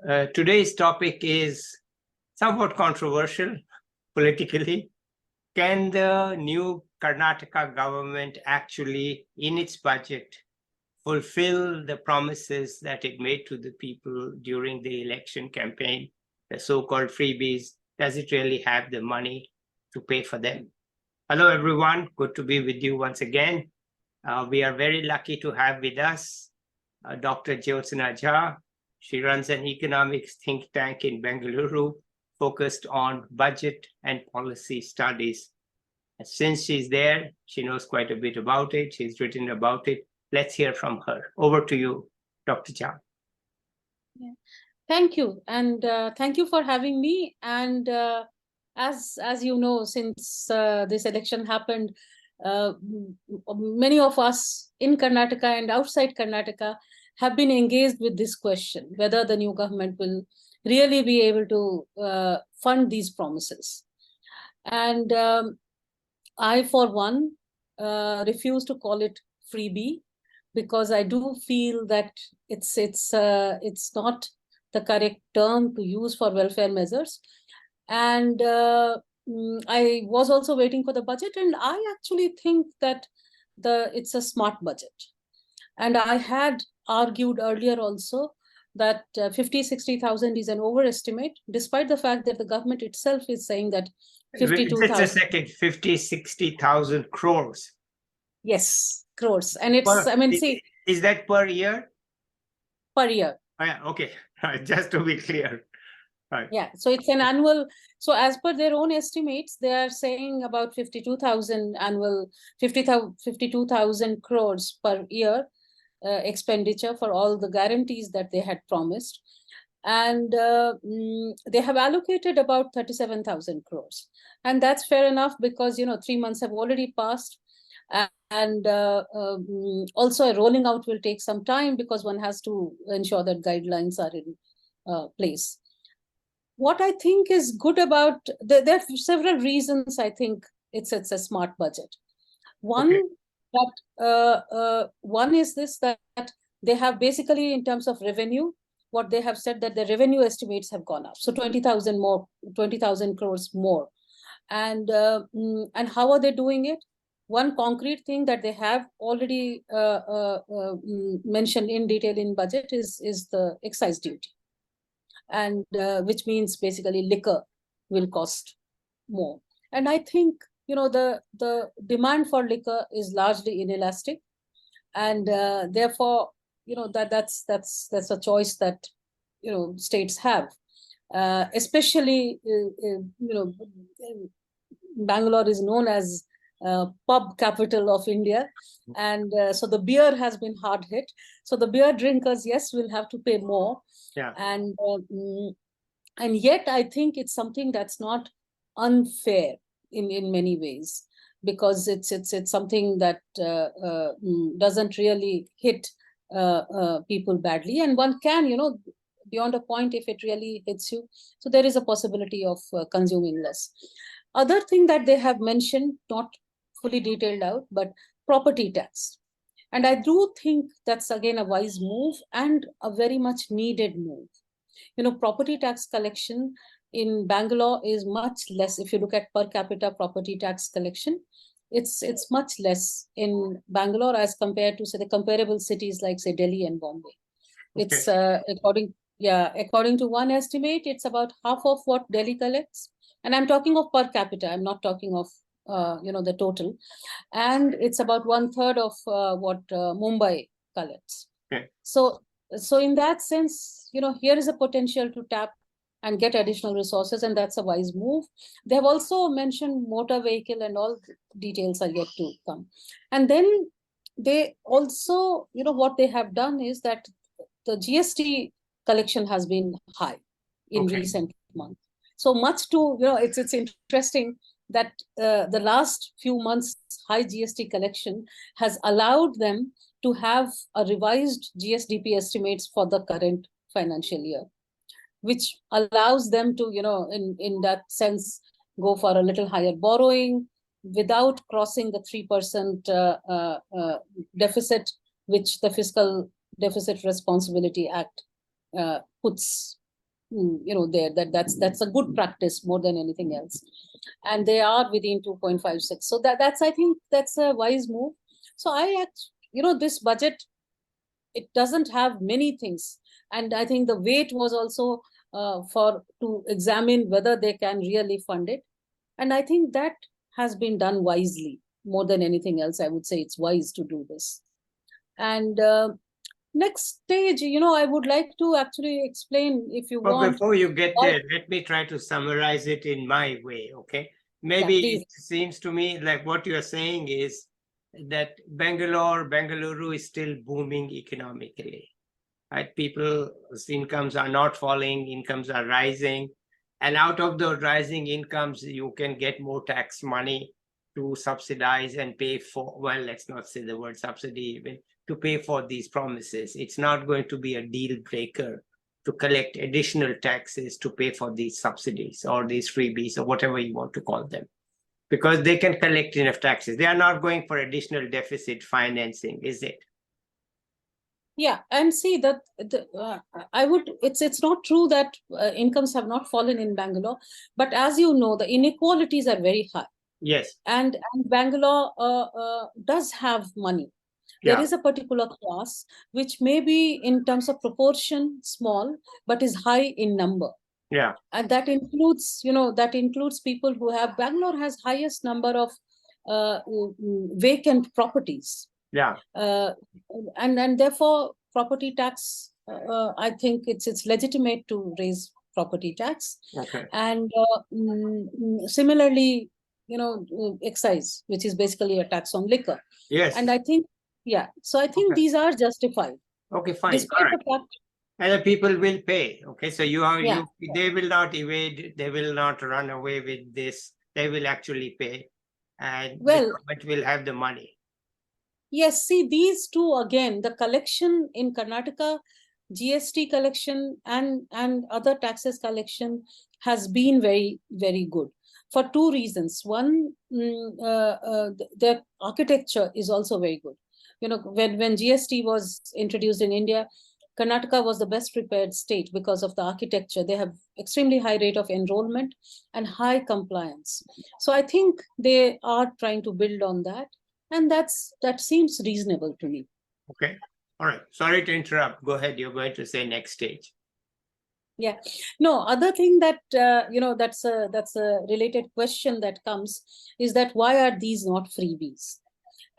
Today's topic is somewhat controversial politically. Can the new Karnataka government actually, in its budget, fulfill the promises that it made to the people during the election campaign, the so-called freebies? Does it really have the money to pay for them? Hello, everyone. Good to be with you once again. We are very lucky to have with us Dr. Jyotsna Jha. She runs an economics think tank in Bengaluru focused on budget and policy studies. And since she's there, she knows quite a bit about it. She's written about it. Let's hear from her. Over to you, Dr. Jha. Yeah. Thank you. And thank you for having me. And as you know, since this election happened, many of us in Karnataka and outside Karnataka have been engaged with this question, whether the new government will really be able to fund these promises. And I, for one, refuse to call it freebie, because I do feel that it's not the correct term to use for welfare measures. And I was also waiting for the budget, and I actually think that it's a smart budget. And I had argued earlier also that 50,000-60,000 is an overestimate, despite the fact that the government itself is saying that 52,000. Just a second, 50,000-60,000 crores. Yes, crores. And it's, is that per year? Per year. Oh, yeah, okay. Just to be clear. Right. Yeah, so it's an annual. So as per their own estimates, they are saying about 52,000 annual, 52,000 crores per year expenditure for all the guarantees that they had promised. And they have allocated about 37,000 crores. And that's fair enough, because, 3 months have already passed. And also rolling out will take some time, because one has to ensure that guidelines are in place. What I think is good about, there are several reasons I think it's a smart budget. One, one is this, that they have basically, in terms of revenue, what they have said, that the revenue estimates have gone up. So 20,000 crores more. And how are they doing it? One concrete thing that they have already mentioned in detail in budget is the excise duty. And which means basically liquor will cost more. And I think, the demand for liquor is largely inelastic. And therefore, that's a choice that, states have. Especially, Bangalore is known as pub capital of India. And so the beer has been hard hit. So the beer drinkers, yes, will have to pay more. Yeah. And yet I think it's something that's not unfair in many ways, because it's something that doesn't really hit people badly. And one can, beyond a point, if it really hits you, so there is a possibility of consuming less. Other thing that they have mentioned, not fully detailed out, but property tax. And I do think that's again a wise move and a very much needed move. Property tax collection in Bangalore is much less. If you look at per capita property tax collection, it's much less in Bangalore as compared to, say, the comparable cities like, say, Delhi and Bombay. Okay. It's according to one estimate, it's about half of what Delhi collects. And I'm talking of per capita. I'm not talking of the total. And it's about 1/3 of what Mumbai collects. Okay. So in that sense, here is a potential to tap and get additional resources, and that's a wise move. They have also mentioned motor vehicle, and all details are yet to come. And then they also, what they have done is that the GST collection has been high in recent months. So much to, it's interesting that the last few months high GST collection has allowed them to have a revised GSDP estimates for the current financial year, which allows them to, in that sense, go for a little higher borrowing without crossing the 3% deficit, which the Fiscal Deficit Responsibility Act puts there, that's a good practice more than anything else. And they are within 2.56. So that's, I think that's a wise move. So this budget, it doesn't have many things. And I think the weight was also to examine whether they can really fund it. And I think that has been done wisely. More than anything else, I would say it's wise to do this. And next stage, I would like to actually explain, if you But want. before you get there, let me try to summarize it in my way, okay? Maybe it seems to me like what you're saying is that Bengaluru is still booming economically, right? People's incomes are not falling, incomes are rising. And out of those rising incomes, you can get more tax money to subsidize and pay for, well, let's not say the word subsidy even, to pay for these promises. It's not going to be a deal breaker to collect additional taxes to pay for these subsidies or these freebies or whatever you want to call them, because they can collect enough taxes. They are not going for additional deficit financing, is it? Yeah, and see that it's not true that incomes have not fallen in Bangalore, but as you know, the inequalities are very high. Yes. And Bangalore does have money. There is a particular class which may be in terms of proportion small, but is high in number. Yeah. And that includes, people who have, Bangalore has highest number of vacant properties. Yeah. And therefore, property tax, I think it's legitimate to raise property tax. Okay. And similarly, excise, which is basically a tax on liquor. Yes. And I think, so I think these are justified. Okay, fine. Despite the fact, and the people will pay. Okay, so they will not evade, they will not run away with this. They will actually pay, and the government will have the money. Yes, see, these two, again, the collection in Karnataka, GST collection and other taxes collection has been very, very good for two reasons. One, their architecture is also very good. When GST was introduced in India, Karnataka was the best prepared state because of the architecture. They have extremely high rate of enrollment and high compliance. So I think they are trying to build on that. And that seems reasonable to me. Okay. All right. Sorry to interrupt. Go ahead. You're going to say next stage. Yeah. No, other thing that, that's a related question that comes is that why are these not freebies?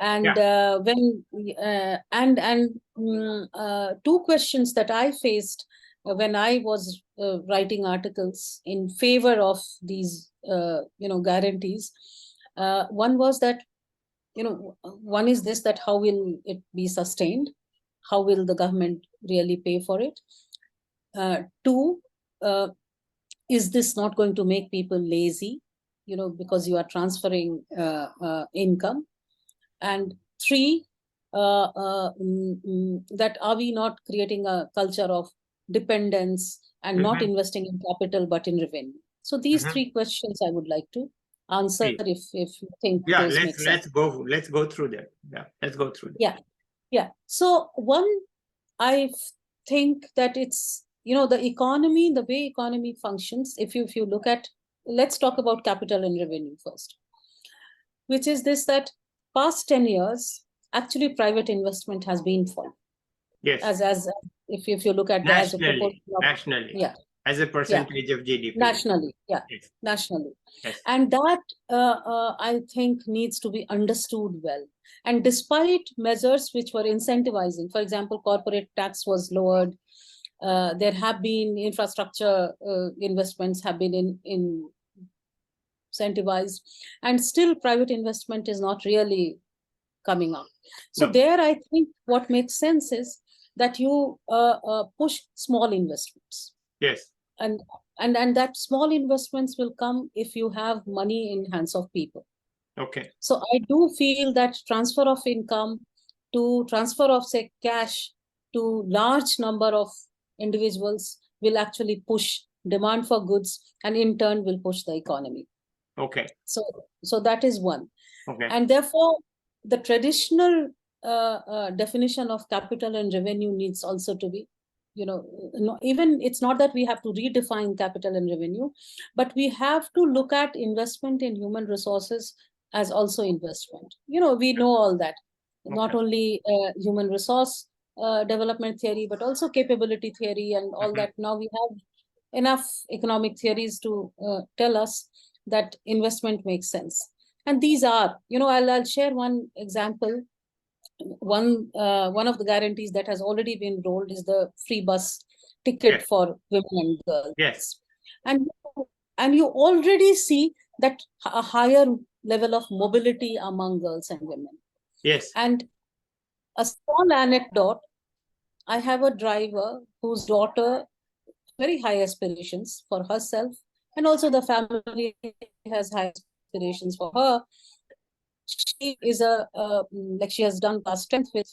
And two questions that I faced when I was writing articles in favor of these, guarantees. One was that, one is this, that how will it be sustained? How will the government really pay for it? Two, is this not going to make people lazy, because you are transferring income? And three, that are we not creating a culture of dependence and not investing in capital but in revenue? So these three questions I would like to answer if you think those make sense. Let's go through them. Let's go through them. So one, I think that it's, the economy, the way economy functions, if you look at, let's talk about capital and revenue first, which is this, that past 10 years, actually private investment has been falling. Yes. As if you look at nationally, as a percentage of GDP. Nationally, nationally. Yes. And that, I think, needs to be understood well. And despite measures which were incentivizing, for example, corporate tax was lowered, there have been infrastructure investments have been incentivized, and still private investment is not really coming up. So there, I think what makes sense is that you push small investments. Yes. And that small investments will come if you have money in hands of people. Okay. So I do feel that transfer of income to transfer of, say, cash to large number of individuals will actually push demand for goods, and in turn will push the economy. Okay. So that is one. Okay. And therefore, the traditional definition of capital and revenue needs also to be even it's not that we have to redefine capital and revenue, but we have to look at investment in human resources as also investment. We know all that, not Okay. only human resource development theory, but also capability theory and all Mhm. that. Now we have enough economic theories to tell us that investment makes sense. And these are, I'll share one example. One of the guarantees that has already been rolled is the free bus ticket Yes. for women and Yes. girls. And you already see that a higher level of mobility among girls and women. Yes. And a small anecdote, I have a driver whose daughter very high aspirations for herself, and also the family has high aspirations for her. She is like she has done class 10th with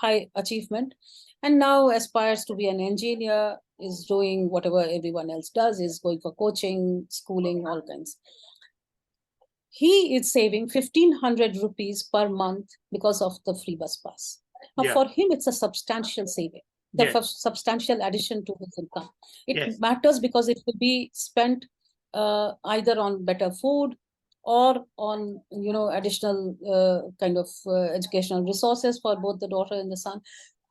high achievement, and now aspires to be an engineer, is doing whatever everyone else does, is going for coaching, schooling, all kinds. He is saving 1,500 rupees per month because of the free bus pass. Now, Yeah. for him, it's a substantial saving, the Yes. substantial addition to his income. It Yes. matters because it will be spent either on better food or on additional kind of educational resources for both the daughter and the son.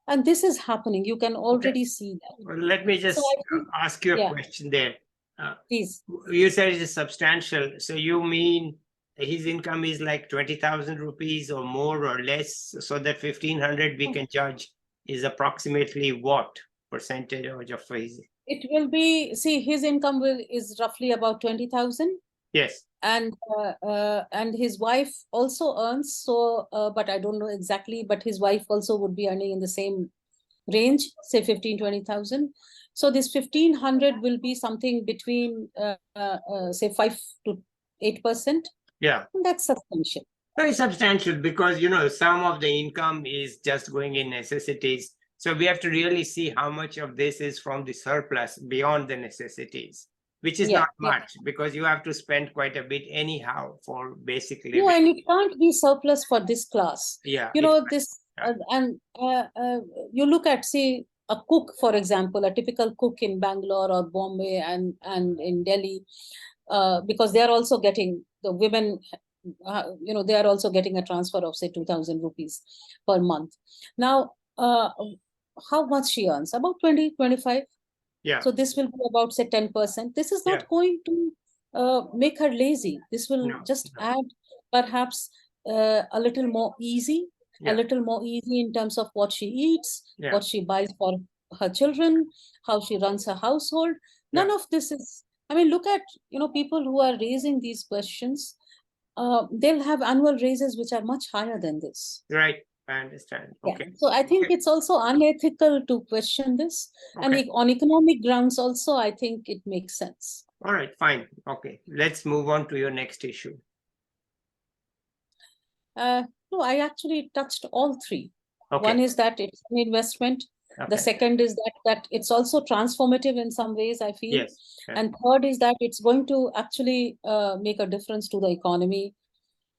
And this is happening. You can already see that. Well, let me So just I think, ask you a yeah, question there. Uh, please. you said it is substantial. So you mean his income is like 20,000 rupees or more or less? So that 1,500 we can judge is approximately what percentage of his? It will be, see, his income is roughly about 20,000. Yes. And his wife also earns, so but I don't know exactly, but his wife also would be earning in the same range, say 15-20,000. So this 1,500 will be something between say 5 to 8%. Yeah. And that's substantial. Very substantial because some of the income is just going in necessities. So we have to really see how much of this is from the surplus beyond the necessities, which is Yeah, not yeah. much because you have to spend quite a bit anyhow for basic No, living. and it can't be surplus for this class. Yeah. This and you look at, say, a cook, for example, a typical cook in Bangalore or Bombay and in Delhi, because they are also getting the women. They are also getting a transfer of say 2,000 rupees per month. Now, how much she earns? About 20-25. Yeah. So this will be about say 10%. This is Yeah. not going to make her lazy. This will just add perhaps a little more easy, a little more easy in terms of what she eats, what she buys for her children, how she runs her household. None of this is, I mean, look at, people who are raising these questions. They'll have annual raises which are much higher than this. Right. I understand. Yeah. Okay. So I think it's also unethical to question this. And Okay. on economic grounds also, I think it makes sense. All right. Fine. Okay. Let's move on to your next issue. No, I actually touched all three. Okay. One is that it's an investment. The Okay. second is that it's also transformative in some ways, I feel. Yes. And third is that it's going to actually make a difference to the economy,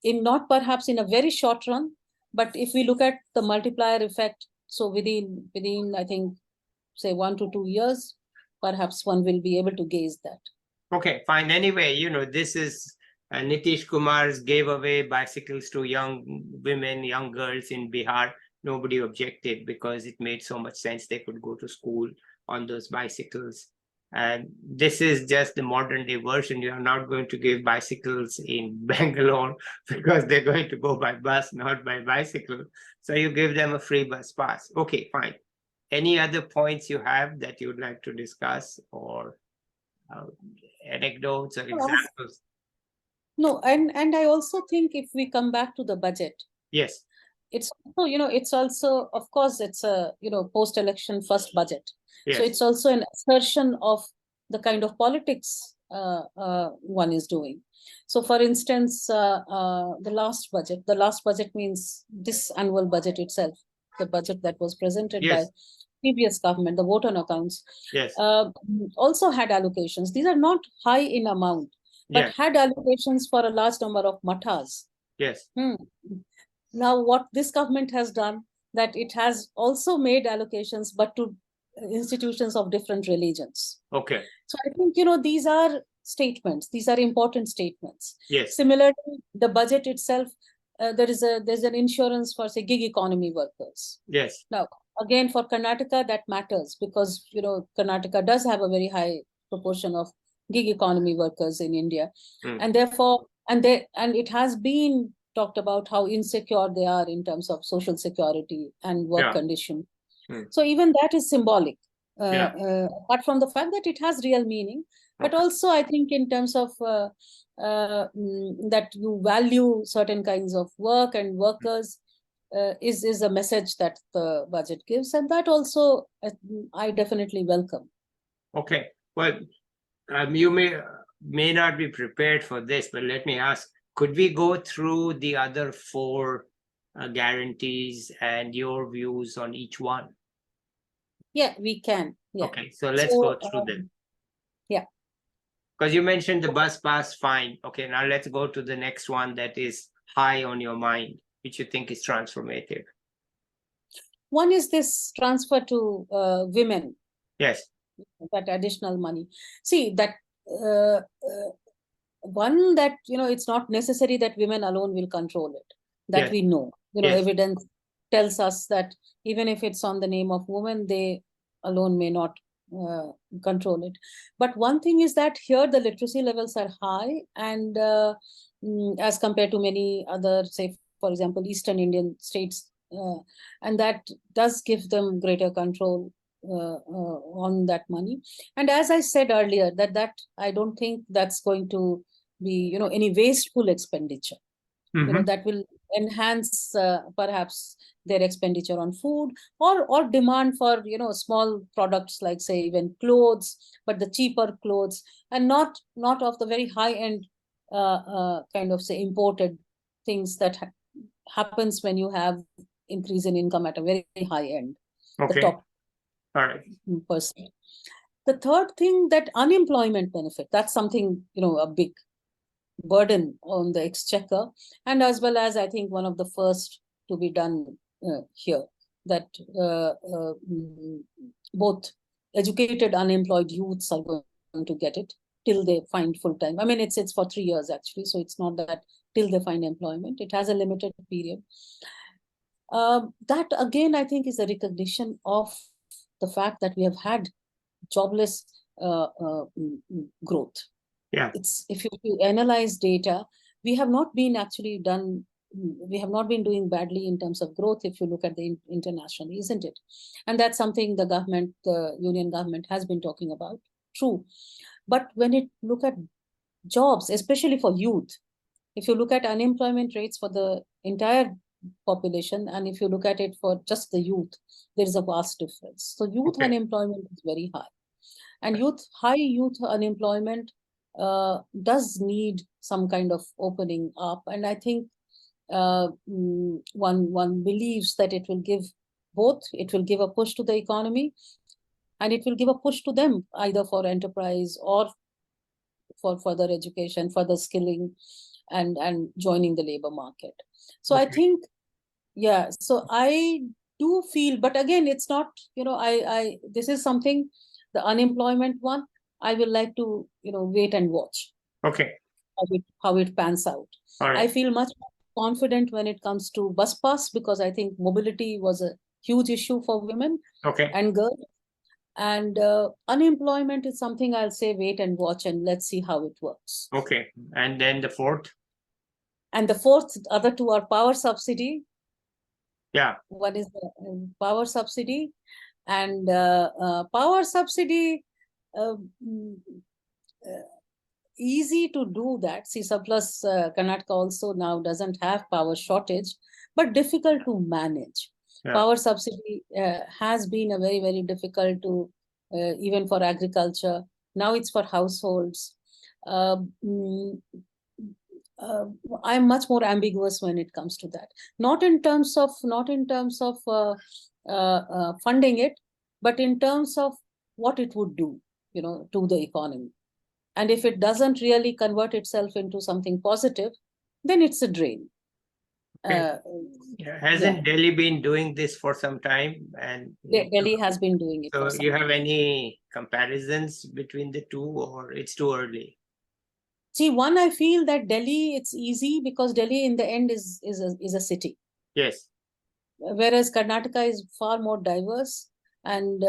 in not perhaps in a very short run, but if we look at the multiplier effect, so within I think say 1 to 2 years, perhaps one will be able to gauge that. Okay, fine. Anyway, this is Nitish Kumar's gave away bicycles to young women, young girls in Bihar. Nobody objected because it made so much sense. They could go to school on those bicycles. And this is just the modern day version. You are not going to give bicycles in Bangalore because they're going to go by bus, not by bicycle. So you give them a free bus pass. Okay, fine. Any other points you have that you'd like to discuss or anecdotes or examples? No, and I also think if we come back to the budget, Yes. it's also, it's also, of course, it's a, post-election first budget. Yes. So it's also an assertion of the kind of politics one is doing. So for instance, the last budget means this annual budget itself, the budget that was presented by previous government, the vote on accounts, Yes. also had allocations. These are not high in amount, but had allocations for a large number of mathas. Yes. Now, what this government has done, that it has also made allocations, but to institutions of different religions. Okay. So I think, these are statements. These are important statements. Yes. Similarly, the budget itself, there's an insurance for, say, gig economy workers. Yes. Now, again, for Karnataka, that matters because, Karnataka does have a very high proportion of gig economy workers in India. And therefore, and it has been talked about how insecure they are in terms of social security and work condition. So even that is symbolic, apart from the fact that it has real meaning, but also I think in terms of that you value certain kinds of work and workers is a message that the budget gives, and that also I definitely welcome. Okay. Well, you may not be prepared for this, but let me ask, could we go through the other four guarantees and your views on each one? Yeah, we can. Yeah. Okay, so let's go through them. Yeah. Because you mentioned the bus pass, fine. Okay, now let's go to the next one that is high on your mind, which you think is transformative. One is this transfer to women. Yes. That additional money. See, that one that, it's not necessary that women alone will control it. That we know. Evidence tells us that even if it's on the name of women, they alone may not control it. But one thing is that here the literacy levels are high, and as compared to many other, say, for example, Eastern Indian states, and that does give them greater control on that money. And as I said earlier, that I don't think that's going to be, any wasteful expenditure. That will enhance perhaps their expenditure on food or demand for, small products like, say, even clothes, but the cheaper clothes, and not of the very high end kind of, say, imported things that happens when you have increase in income at a very high end. Okay. The top. All right. Person. The third thing, that unemployment benefit, that's something, a big burden on the exchequer, and as well as I think one of the first to be done here, that both educated unemployed youths are going to get it till they find full time. I mean, it's for 3 years actually, so it's not that till they find employment. It has a limited period. That again, I think, is a recognition of the fact that we have had jobless growth. Yeah. It's if you analyze data, we have not been doing badly in terms of growth if you look at the international, isn't it? And that's something the union government has been talking about. True. But when it look at jobs, especially for youth, if you look at unemployment rates for the entire population, and if you look at it for just the youth, there is a vast difference. So youth unemployment is very high, and high youth unemployment does need some kind of opening up. And I think one believes that it will give both. It will give a push to the economy, and it will give a push to them either for enterprise or for further education, further skilling, and joining the labor market. So I think, so I do feel, but again, it's not, this is something, the unemployment one, I will like to, wait and watch. Okay. How it pans out. All right. I feel much more confident when it comes to bus pass, because I think mobility was a huge issue for women and girls. And unemployment is something I'll say wait and watch, and let's see how it works. Okay. And then the fourth? And the fourth, other two are power subsidy. Yeah. What is the power subsidy? And power subsidy, easy to do that. See, surplus Karnataka also now doesn't have power shortage, but difficult to manage. Yeah. Power subsidy has been a very, very difficult to, even for agriculture. Now it's for households. I'm much more ambiguous when it comes to that. Not in terms of funding it, but in terms of what it would do, to the economy. And if it doesn't really convert itself into something positive, then it's a drain. Okay. Uh, Hasn't Delhi been doing this for some time? And Delhi has been doing it so for some you time. have any comparisons between the two, or it's too early? See, one, I feel that Delhi, it's easy because Delhi in the end is a city, Yes. whereas Karnataka is far more diverse, and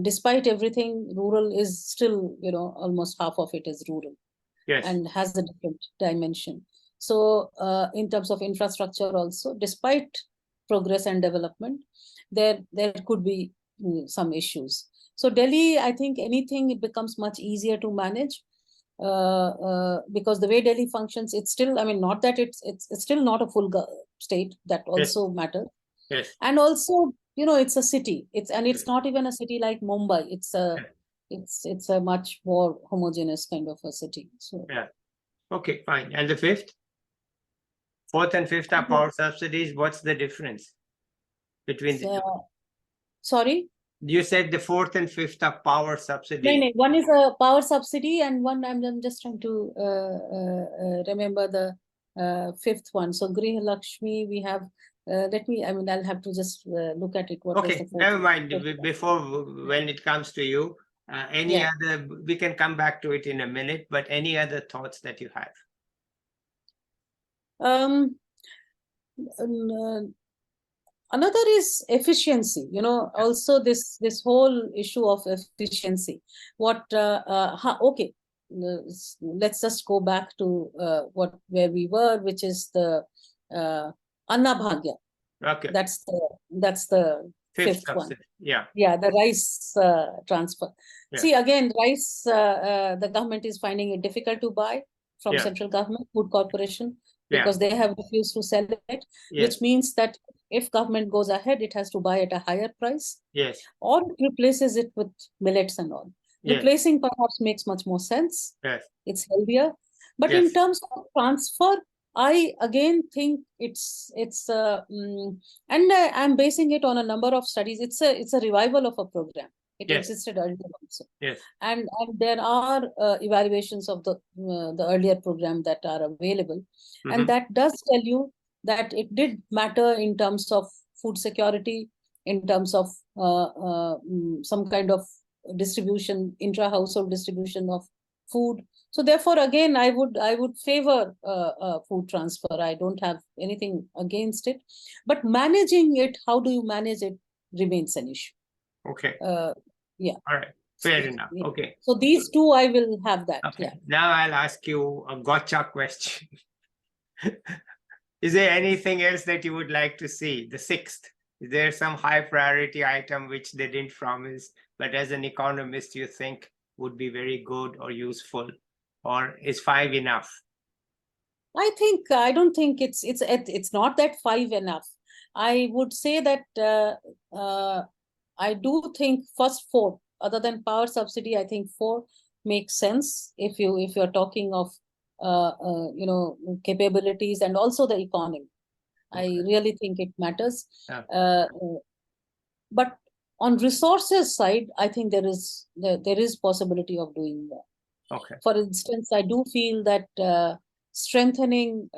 despite everything, rural is still, almost half of it is rural Yes. and has a different dimension. So in terms of infrastructure also, despite progress and development, there could be some issues. So Delhi, I think anything, it becomes much easier to manage because the way Delhi functions, it's still, I mean, not that it's still not a full state, that Yes. also matters. Yes. And also, it's a city. It's not even a city like Mumbai. It's a much more homogeneous kind of a city. So Yeah. Okay, fine. And the fifth? Fourth and fifth are power subsidies. What's the difference between the two? Sorry? You said the fourth and fifth are power No, subsidies. no. One is a power subsidy, and one I'm just trying to remember the fifth one. So Griha Lakshmi, we have. I'll have to just look at it. What was Okay, the fourth never one? mind. Before, when it comes to you, any Yeah. other, we can come back to it in a minute, but any other thoughts that you have? Um, Another is efficiency. Also this whole issue of efficiency. Okay, let's just go back to where we were, which is the Annabhagya. Okay, That's the fifth fifth one. subsidy. Yeah, Yeah, the rice transfer. Yeah. See, again, rice, the government is finding it difficult to buy from Yeah. central government, food corporation, Yeah. because they have refused to sell it, Yes. which means that if government goes ahead, it has to buy at a higher price, Yes. or it replaces it with millets and all. Yes. Replacing perhaps makes much more sense. Yes. It's healthier. But in Yes. terms of transfer, I again think and I'm basing it on a number of studies. It's a revival of a program. It Yes. existed earlier also, Yes. and there are evaluations of the earlier program that are available, and that does tell you that it did matter in terms of food security, in terms of some kind of distribution, intra-household distribution of food. So therefore, again, I would favor food transfer. I don't have anything against it, but managing it, how do you manage it, remains an issue. Okay. Yeah. All right. Fair enough. Okay. So these two, I will have that. Okay. Yeah. Now I'll ask you a gotcha question. Is there anything else that you would like to see? The sixth, is there some high priority item which they didn't promise, but as an economist, you think would be very good or useful? Or is five enough? I don't think it's not that five enough. I would say that I do think first four, other than power subsidy, I think four makes sense if you're talking of capabilities and also the economy. I really think it matters. But on resources side, I think there is possibility of doing more. Okay. For instance, I do feel that strengthening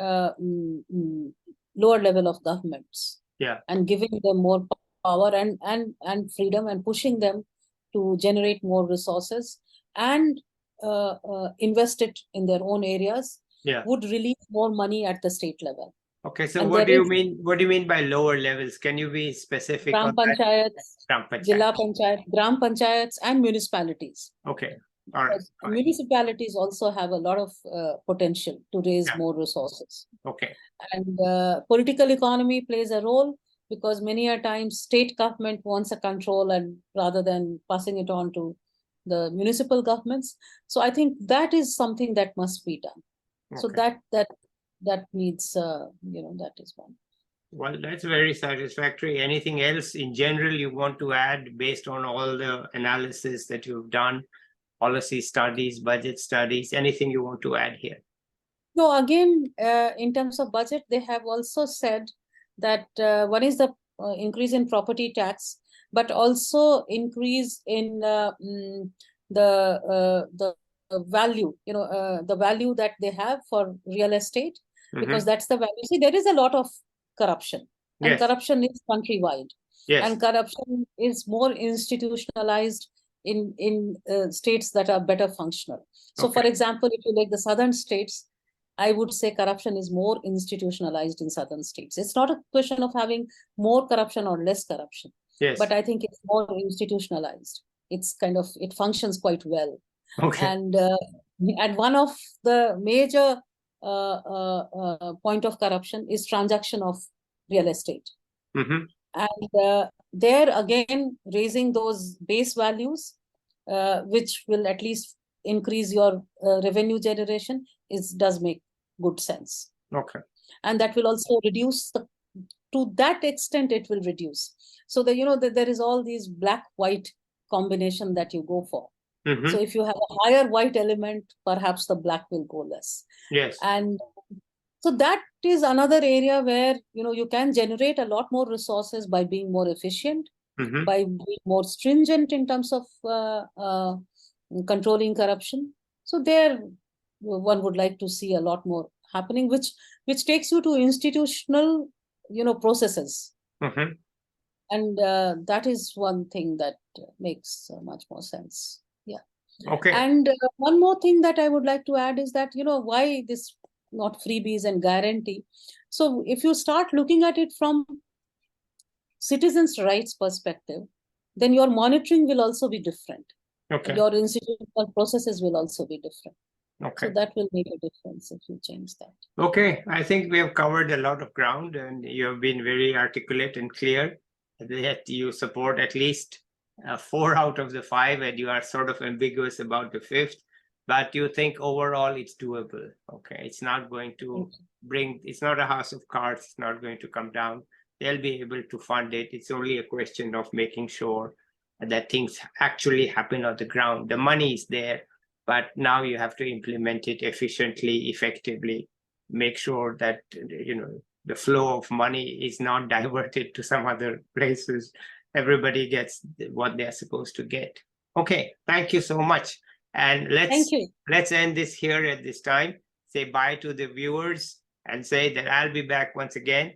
lower level of governments, and giving them more power and freedom, and pushing them to generate more resources and invest it in their own areas, would release more money at the state level. Okay, so what do you mean? What do you mean by lower levels? Can you be specific Gram on that? panchayats, Jilla panchayat, gram panchayats, and municipalities. Okay, all right. Municipalities also have a lot of potential to raise more resources. Okay. And political economy plays a role, because many a times state government wants a control, and rather than passing it on to the municipal governments. So I think that is something that must be done. So that needs, that is one. Well, that's very satisfactory. Anything else in general you want to add based on all the analysis that you've done, policy studies, budget studies, anything you want to add here? No, again, in terms of budget, they have also said that one is the increase in property tax, but also increase in the value, the value that they have for real estate, because that's the value. See, there is a lot of corruption, and Yes. corruption is countrywide, Yes. and corruption is more institutionalized in states that are better functional. So, for Okay. example, if you like the southern states, I would say corruption is more institutionalized in southern states. It's not a question of having more corruption or less corruption, Yes. but I think it's more institutionalized. It's kind of, it functions quite well. Okay. And one of the major point of corruption is transaction of real estate. Mm-hmm. And there again, raising those base values, which will at least increase your revenue generation, does make good sense. Okay. And that will also reduce to that extent, it will reduce. So there is all these black-white combination that you go for. Mm-hmm. So if you have a higher white element, perhaps the black will go less. Yes. And so that is another area where you can generate a lot more resources by being more efficient, by being more stringent in terms of controlling corruption. So there, one would like to see a lot more happening, which takes you to institutional, processes. And that is one thing that makes much more sense. Yeah. Okay. And one more thing that I would like to add is that, why this not freebies and guarantee. So if you start looking at it from citizens' rights perspective, then your monitoring will also be different. Okay. Your institutional processes will also be different. Okay. So that will make a difference if you change that. Okay. I think we have covered a lot of ground, and you have been very articulate and clear that you support at least 4 out of the 5, and you are sort of ambiguous about the 5th, but you think overall it's doable. Okay. It's not going to it's not a house of cards. It's not going to come down. They'll be able to fund it. It's only a question of making sure that things actually happen on the ground. The money is there, but now you have to implement it efficiently, effectively, make sure that, the flow of money is not diverted to some other places. Everybody gets what they're supposed to get. Okay, thank you so much. And let's end this here at this time. Say bye to the viewers and say that I'll be back once again,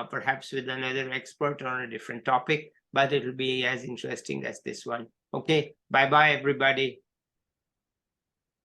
perhaps with another expert on a different topic, but it'll be as interesting as this one. Okay, bye-bye, everybody.